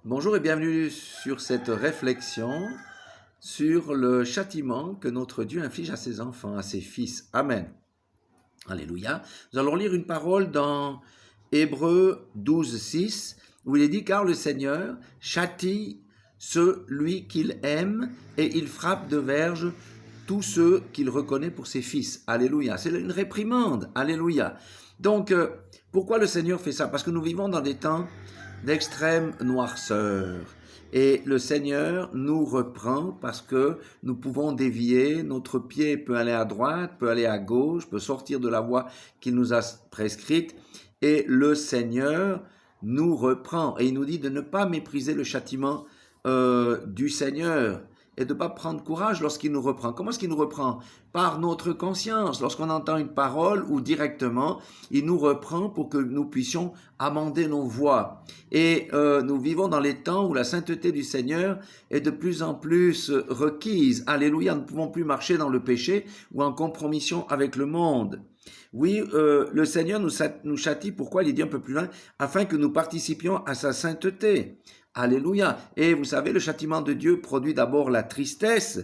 Bonjour et bienvenue sur cette réflexion sur le châtiment que notre Dieu inflige à ses enfants, à ses fils. Amen. Alléluia. Nous allons lire une parole dans Hébreux 12, 6, où il est dit « Car le Seigneur châtie celui qu'il aime et il frappe de verge tous ceux qu'il reconnaît pour ses fils. » Alléluia. C'est une réprimande. Alléluia. Donc, pourquoi le Seigneur fait ça? Parce que nous vivons dans des temps d'extrême noirceur. Et le Seigneur nous reprend parce que nous pouvons dévier, notre pied peut aller à droite, peut aller à gauche, peut sortir de la voie qu'il nous a prescrite. Et le Seigneur nous reprend. Et il nous dit de ne pas mépriser le châtiment du Seigneur et de ne pas prendre courage lorsqu'il nous reprend. Comment est-ce qu'il nous reprend? Par notre conscience. Lorsqu'on entend une parole ou directement, il nous reprend pour que nous puissions amender nos voies. Et nous vivons dans les temps où la sainteté du Seigneur est de plus en plus requise. Alléluia, nous ne pouvons plus marcher dans le péché ou en compromission avec le monde. Oui, le Seigneur nous châtie, pourquoi il dit un peu plus loin, afin que nous participions à sa sainteté. Alléluia. Et vous savez, le châtiment de Dieu produit d'abord la tristesse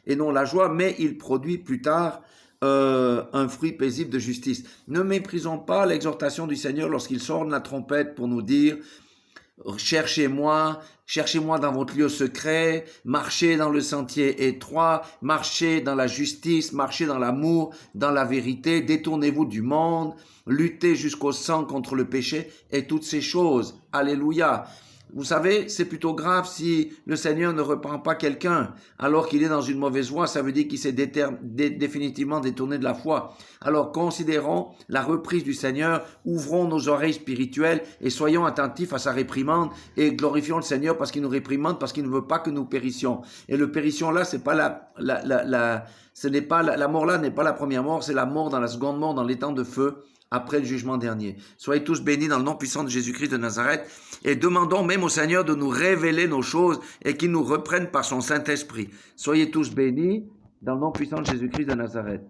et non la joie, mais il produit plus tard un fruit paisible de justice. Ne méprisons pas l'exhortation du Seigneur lorsqu'il sonne la trompette pour nous dire « Cherchez-moi dans votre lieu secret, marchez dans le sentier étroit, marchez dans la justice, marchez dans l'amour, dans la vérité, détournez-vous du monde, luttez jusqu'au sang contre le péché et toutes ces choses. » Alléluia. Vous savez, c'est plutôt grave si le Seigneur ne reprend pas quelqu'un alors qu'il est dans une mauvaise voie. Ça veut dire qu'il s'est définitivement détourné de la foi. Alors considérons la reprise du Seigneur, ouvrons nos oreilles spirituelles et soyons attentifs à sa réprimande et glorifions le Seigneur parce qu'il nous réprimande, parce qu'il ne veut pas que nous périssions. Et le pérission là, c'est pas la mort là n'est pas la première mort, c'est la mort dans la seconde mort, dans les temps de feu, après le jugement dernier. Soyez tous bénis dans le nom puissant de Jésus-Christ de Nazareth et demandons même au Seigneur de nous révéler nos choses et qu'il nous reprenne par son Saint-Esprit. Soyez tous bénis dans le nom puissant de Jésus-Christ de Nazareth.